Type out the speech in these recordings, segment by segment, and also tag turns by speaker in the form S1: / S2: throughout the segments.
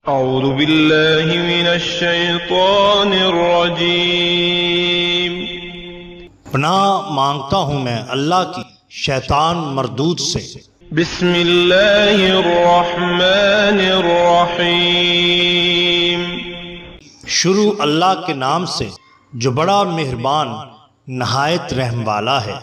S1: اعوذ باللہ من الشیطان الرجیم۔
S2: پناہ مانگتا ہوں میں اللہ کی شیطان مردود سے۔
S1: بسم اللہ الرحمن الرحیم۔
S2: شروع اللہ کے نام سے جو بڑا مہربان نہایت رحم والا ہے۔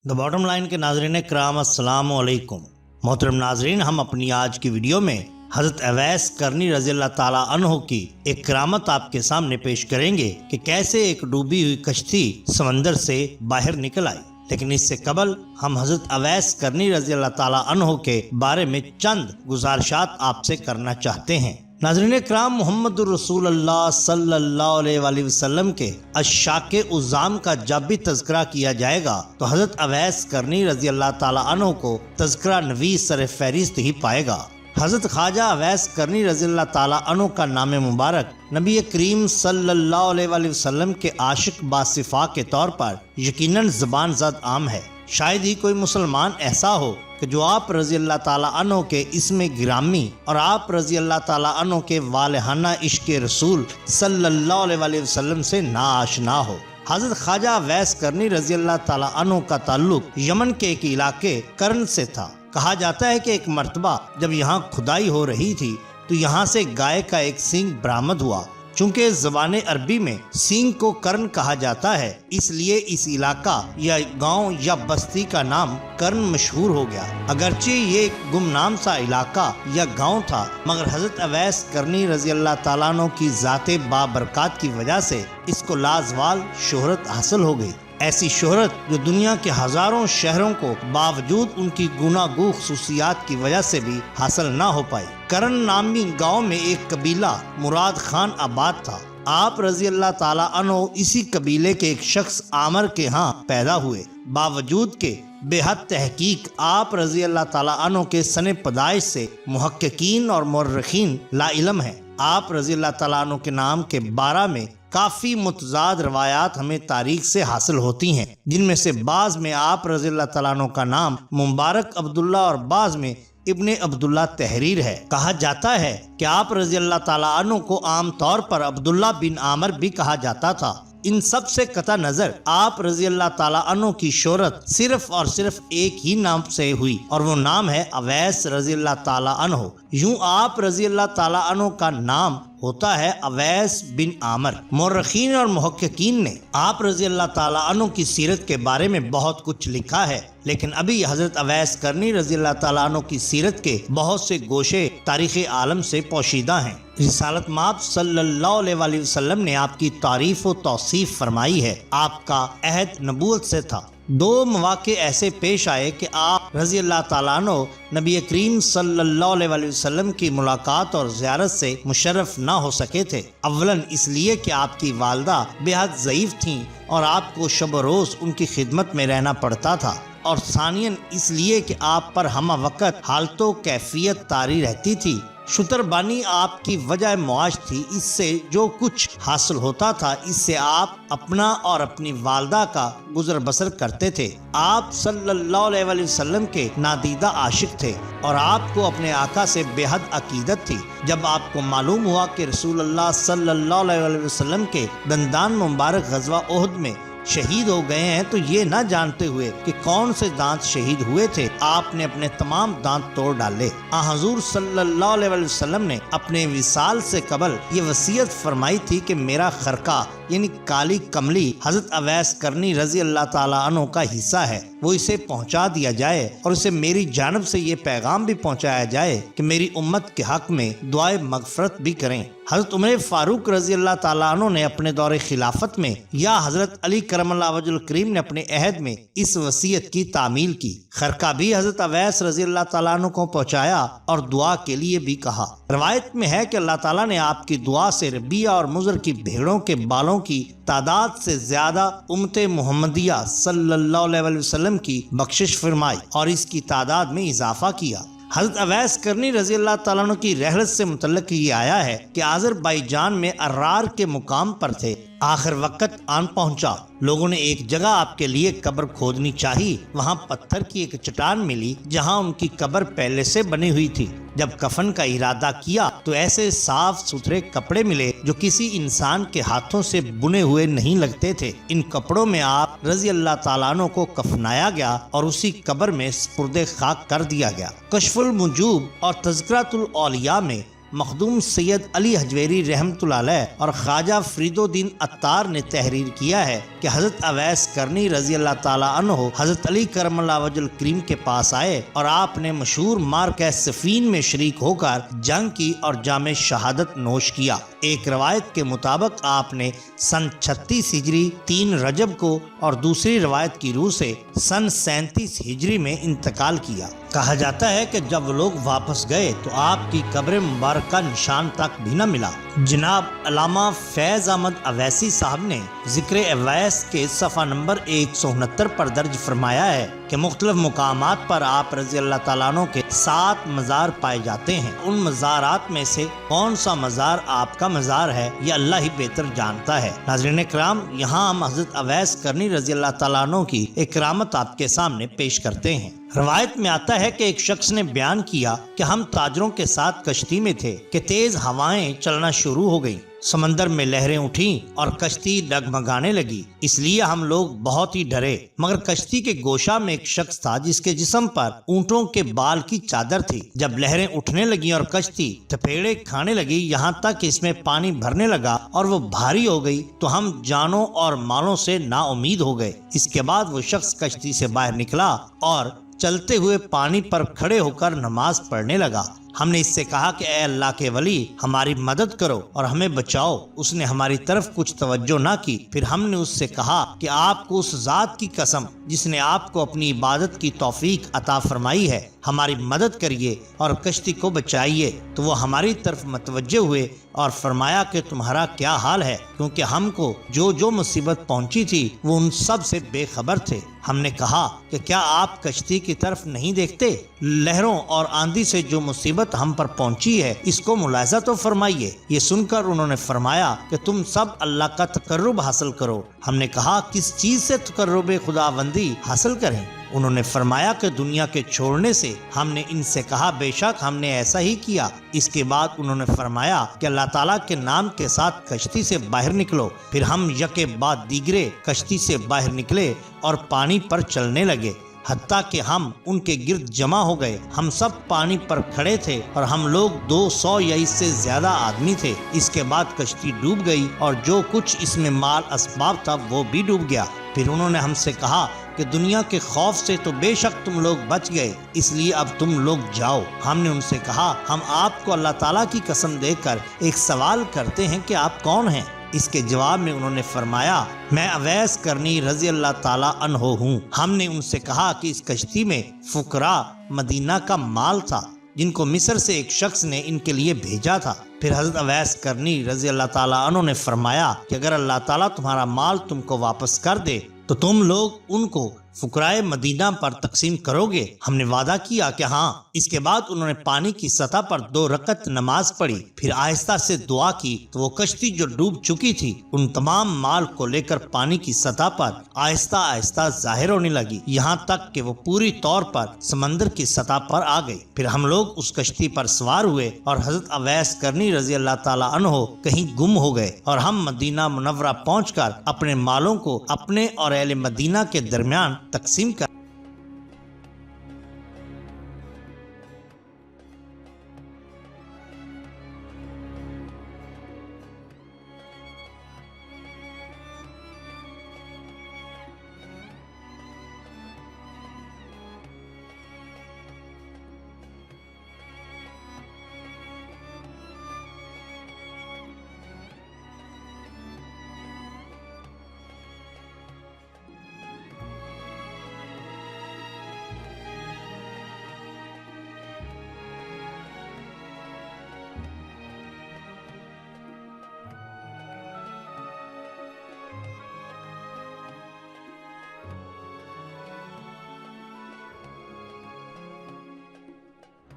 S2: دا باٹم لائن کے ناظرین کرام السلام علیکم۔ محترم ناظرین، ہم اپنی آج کی ویڈیو میں حضرت اویس کرنی رضی اللہ تعالیٰ عنہ کی ایک کرامت آپ کے سامنے پیش کریں گے کہ کیسے ایک ڈوبی ہوئی کشتی سمندر سے باہر نکل آئی۔ لیکن اس سے قبل ہم حضرت اویس کرنی رضی اللہ تعالیٰ عنہ کے بارے میں چند گزارشات آپ سے کرنا چاہتے ہیں۔ ناظرین کرام، محمد الرسول اللہ صلی اللہ علیہ وآلہ وسلم کے عشاق عظام کا جب بھی تذکرہ کیا جائے گا تو حضرت اویس کرنی رضی اللہ تعالیٰ عنہ کو تذکرہ نویس سر فہرست ہی پائے گا۔ حضرت خواجہ اویس کرنی رضی اللہ تعالیٰ عنہ کا نام مبارک نبی کریم صلی اللہ علیہ وآلہ وسلم کے عاشق باصفا کے طور پر یقیناً زبان زد عام ہے۔ شاید ہی کوئی مسلمان ایسا ہو کہ جو آپ رضی اللہ تعالیٰ عنہ کے اسم گرامی اور آپ رضی اللہ تعالیٰ عنہ کے والہانہ عشق رسول صلی اللہ علیہ وآلہ وسلم سے ناآشنا ہو۔ حضرت خواجہ اویس کرنی رضی اللہ تعالیٰ عنہ کا تعلق یمن کے ایک علاقے کرن سے تھا۔ کہا جاتا ہے کہ ایک مرتبہ جب یہاں کھدائی ہو رہی تھی تو یہاں سے گائے کا ایک سینگ برآمد ہوا۔ چونکہ زبان عربی میں سینگ کو کرن کہا جاتا ہے، اس لیے اس علاقہ یا گاؤں یا بستی کا نام کرن مشہور ہو گیا۔ اگرچہ یہ ایک گمنام سا علاقہ یا گاؤں تھا، مگر حضرت اویس کرنی رضی اللہ تعالیٰ عنہ کی ذات بابرکات کی وجہ سے اس کو لازوال شہرت حاصل ہو گئی۔ ایسی شہرت جو دنیا کے ہزاروں شہروں کو باوجود ان کی گوناگوں خصوصیات کی وجہ سے بھی حاصل نہ ہو پائی۔ کرن نامی گاؤں میں ایک قبیلہ مراد خان آباد تھا۔ آپ رضی اللہ تعالیٰ عنہ اسی قبیلے کے ایک شخص عامر کے ہاں پیدا ہوئے، باوجود کے بے حد تحقیق آپ رضی اللہ تعالیٰ عنہ کے سن پیدائش سے محققین اور مورخین لا علم ہیں۔ آپ رضی اللہ تعالیٰ عنہ کے نام کے بارے میں کافی متضاد روایات ہمیں تاریخ سے حاصل ہوتی ہیں، جن میں سے بعض میں آپ رضی اللہ تعالیٰ عنہ کا نام مبارک عبداللہ اور بعض میں ابن عبداللہ تحریر ہے۔ کہا جاتا ہے کہ آپ رضی اللہ تعالیٰ عنہ کو عام طور پر عبداللہ بن عامر بھی کہا جاتا تھا۔ ان سب سے قطع نظر آپ رضی اللہ تعالیٰ عنہ کی شہرت صرف اور صرف ایک ہی نام سے ہوئی، اور وہ نام ہے اویس رضی اللہ تعالیٰ عنہ۔ یوں آپ رضی اللہ تعالیٰ عنہ کا نام ہوتا ہے اویس بن عامر۔ مورخین اور محققین نے آپ رضی اللہ تعالیٰ عنہ کی سیرت کے بارے میں بہت کچھ لکھا ہے، لیکن ابھی حضرت اویس کرنی رضی اللہ تعالیٰ عنہ کی سیرت کے بہت سے گوشے تاریخ عالم سے پوشیدہ ہیں۔ رسالت مآب صلی اللہ علیہ وآلہ وسلم نے آپ کی تعریف و توصیف فرمائی ہے۔ آپ کا عہد نبوت سے تھا۔ دو مواقع ایسے پیش آئے کہ آپ رضی اللہ تعالیٰ عنہ نبی کریم صلی اللہ علیہ وآلہ وسلم کی ملاقات اور زیارت سے مشرف نہ ہو سکے تھے۔ اولاً اس لیے کہ آپ کی والدہ بے حد ضعیف تھیں اور آپ کو شب و روز ان کی خدمت میں رہنا پڑتا تھا، اور ثانیاً اس لیے کہ آپ پر ہمہ وقت حالت و کیفیت طاری رہتی تھی۔ شتر بانی آپ کی وجہ معاش تھی، اس سے جو کچھ حاصل ہوتا تھا اس سے آپ اپنا اور اپنی والدہ کا گزر بسر کرتے تھے۔ آپ صلی اللہ علیہ وآلہ وسلم کے نادیدہ عاشق تھے اور آپ کو اپنے آقا سے بے حد عقیدت تھی۔ جب آپ کو معلوم ہوا کہ رسول اللہ صلی اللہ علیہ وآلہ وسلم کے دندان مبارک غزوہ احد میں شہید ہو گئے ہیں تو یہ نہ جانتے ہوئے کہ کون سے دانت شہید ہوئے تھے، آپ نے اپنے تمام دانت توڑ ڈالے۔ حضور صلی اللہ علیہ وآلہ وسلم نے اپنے وصال سے قبل یہ وصیت فرمائی تھی کہ میرا خرقہ یعنی کالی کملی حضرت اویس کرنی رضی اللہ تعالیٰ عنہ کا حصہ ہے، وہ اسے پہنچا دیا جائے، اور اسے میری جانب سے یہ پیغام بھی پہنچایا جائے کہ میری امت کے حق میں دعائے مغفرت بھی کریں۔ حضرت عمر فاروق رضی اللہ تعالیٰ عنہ نے اپنے دور خلافت میں یا حضرت علی کرم اللہ وجہ الکریم نے اپنے عہد میں اس وصیت کی تعمیل کی۔ خرقہ بھی حضرت اویس رضی اللہ تعالیٰ عنہ کو پہنچایا اور دعا کے لیے بھی کہا۔ روایت میں ہے کہ اللہ تعالیٰ نے آپ کی دعا سے ربیہ اور مضر کی بھیڑوں کے بالوں کی تعداد سے زیادہ امت محمدیہ صلی اللہ علیہ وآلہ وسلم کی بخشش فرمائی اور اس کی تعداد میں اضافہ کیا۔ حضرت اویس کرنی رضی اللہ تعالیٰ عنہ کی رحلت سے متعلق یہ آیا ہے کہ آذربائیجان میں ارار کے مقام پر تھے آخر وقت آن پہنچا، لوگوں نے ایک جگہ آپ کے لیے قبر کھودنی چاہی، وہاں پتھر کی ایک چٹان ملی جہاں ان کی قبر پہلے سے بنی ہوئی تھی۔ جب کفن کا ارادہ کیا تو ایسے صاف ستھرے کپڑے ملے جو کسی انسان کے ہاتھوں سے بنے ہوئے نہیں لگتے تھے۔ ان کپڑوں میں آپ رضی اللہ تعالیٰ عنہ کو کفنایا گیا اور اسی قبر میں سپرد خاک کر دیا گیا۔ کشف الموجوب اور تذکرۃ الاولیاء میں مخدوم سید علی حجویری رحمۃ اللہ علیہ اور خواجہ فرید الدین عطار نے تحریر کیا ہے کہ حضرت اویس کرنی رضی اللہ تعالیٰ عنہ حضرت علی کرم اللہ وجہ الکریم کے پاس آئے اور آپ نے مشہور معرکہ صفین میں شریک ہو کر جنگ کی اور جام شہادت نوش کیا۔ ایک روایت کے مطابق آپ نے سن 36 ہجری 3 رجب کو اور دوسری روایت کی روح سے سن 37 ہجری میں انتقال کیا۔ کہا جاتا ہے کہ جب وہ لوگ واپس گئے تو آپ کی قبر مبارکہ نشان تک بھی نہ ملا۔ جناب علامہ فیض احمد اویسی صاحب نے ذکر اویس کے صفحہ نمبر 169 پر درج فرمایا ہے کہ مختلف مقامات پر آپ رضی اللہ تعالیٰ عنہ کے 7 مزار پائے جاتے ہیں۔ ان مزارات میں سے کون سا مزار آپ کا مزار ہے یہ اللہ ہی بہتر جانتا ہے۔ ناظرین کرام، یہاں ہم حضرت اویس کرنی رضی اللہ تعالیٰ عنہ کی ایک کرامت آپ کے سامنے پیش کرتے ہیں۔ روایت میں آتا ہے کہ ایک شخص نے بیان کیا کہ ہم تاجروں کے ساتھ کشتی میں تھے کہ تیز ہوائیں چلنا شروع ہو گئیں، سمندر میں لہریں اٹھیں اور کشتی ڈگمگانے لگی، اس لیے ہم لوگ بہت ہی ڈرے، مگر کشتی کے گوشہ میں ایک شخص تھا جس کے جسم پر اونٹوں کے بال کی چادر تھی۔ جب لہریں اٹھنے لگیں اور کشتی تپیڑے کھانے لگی یہاں تک کہ اس میں پانی بھرنے لگا اور وہ بھاری ہو گئی تو ہم جانوں اور مالوں سے نا امید ہو گئے۔ اس کے بعد وہ شخص کشتی سے باہر نکلا اور چلتے ہوئے پانی پر کھڑے ہو کر نماز پڑھنے لگا۔ ہم نے اس سے کہا کہ اے اللہ کے ولی، ہماری مدد کرو اور ہمیں بچاؤ۔ اس نے ہماری طرف کچھ توجہ نہ کی۔ پھر ہم نے اس سے کہا کہ آپ کو اس ذات کی قسم جس نے آپ کو اپنی عبادت کی توفیق عطا فرمائی ہے، ہماری مدد کریے اور کشتی کو بچائیے۔ تو وہ ہماری طرف متوجہ ہوئے اور فرمایا کہ تمہارا کیا حال ہے، کیونکہ ہم کو جو مصیبت پہنچی تھی وہ ان سب سے بے خبر تھے۔ ہم نے کہا کہ کیا آپ کشتی کی طرف نہیں دیکھتے؟ لہروں اور آندھی سے جو مصیبت ہم پر پہنچی ہے اس کو ملاحظہ تو فرمائیے۔ یہ سن کر انہوں نے فرمایا کہ تم سب اللہ کا تقرب حاصل کرو۔ ہم نے کہا کس چیز سے تقرب خداوندی حاصل کریں؟ انہوں نے فرمایا کہ دنیا کے چھوڑنے سے۔ ہم نے ان سے کہا بے شک ہم نے ایسا ہی کیا۔ اس کے بعد انہوں نے فرمایا کہ اللہ تعالیٰ کے نام کے ساتھ کشتی سے باہر نکلو۔ پھر ہم یکے بعد دیگرے کشتی سے باہر نکلے اور پانی پر چلنے لگے، حتیٰ کہ ہم ان کے گرد جمع ہو گئے۔ ہم سب پانی پر کھڑے تھے اور ہم لوگ 200 یا اس سے زیادہ آدمی تھے۔ اس کے بعد کشتی ڈوب گئی اور جو کچھ اس میں مال اسباب تھا وہ بھی ڈوب گیا۔ پھر انہوں نے ہم سے کہا کہ دنیا کے خوف سے تو بے شک تم لوگ بچ گئے، اس لیے اب تم لوگ جاؤ۔ ہم نے ان سے کہا ہم آپ کو اللہ تعالیٰ کی قسم دے کر ایک سوال کرتے ہیں کہ آپ کون ہیں؟ اس کے جواب میں انہوں نے فرمایا میں اویس کرنی رضی اللہ تعالیٰ عنہ ہوں۔ ہم نے ان سے کہا کہ اس کشتی میں فقراء مدینہ کا مال تھا جن کو مصر سے ایک شخص نے ان کے لیے بھیجا تھا۔ پھر حضرت اویس کرنی رضی اللہ تعالیٰ عنہ نے فرمایا کہ اگر اللہ تعالیٰ تمہارا مال تم کو واپس کر دے تو تم لوگ ان کو فقرائے مدینہ پر تقسیم کرو گے؟ ہم نے وعدہ کیا کہ ہاں۔ اس کے بعد انہوں نے پانی کی سطح پر 2 رکعت نماز پڑھی، پھر آہستہ سے دعا کی تو وہ کشتی جو ڈوب چکی تھی ان تمام مال کو لے کر پانی کی سطح پر آہستہ آہستہ ظاہر ہونے لگی، یہاں تک کہ وہ پوری طور پر سمندر کی سطح پر آ گئی۔ پھر ہم لوگ اس کشتی پر سوار ہوئے اور حضرت اویس کرنی رضی اللہ تعالیٰ عنہ کہیں گم ہو گئے اور ہم مدینہ منورہ پہنچ کر اپنے مالوں کو اپنے اور اہل مدینہ کے درمیان تقسیم کر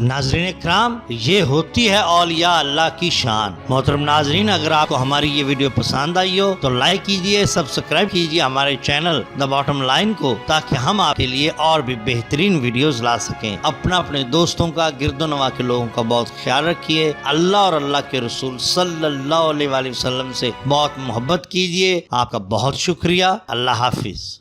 S2: ناظرین اکرام، یہ ہوتی ہے اولیاء اللہ کی شان۔ محترم ناظرین، اگر آپ کو ہماری یہ ویڈیو پسند آئی ہو تو لائک کیجئے، سبسکرائب کیجئے ہمارے چینل دا باٹم لائن کو، تاکہ ہم آپ کے لیے اور بھی بہترین ویڈیوز لا سکیں۔ اپنے دوستوں کا، گرد و نواح کے لوگوں کا بہت خیال رکھیے۔ اللہ اور اللہ کے رسول صلی اللہ علیہ وسلم سے بہت محبت کیجئے۔ آپ کا بہت شکریہ۔ اللہ حافظ۔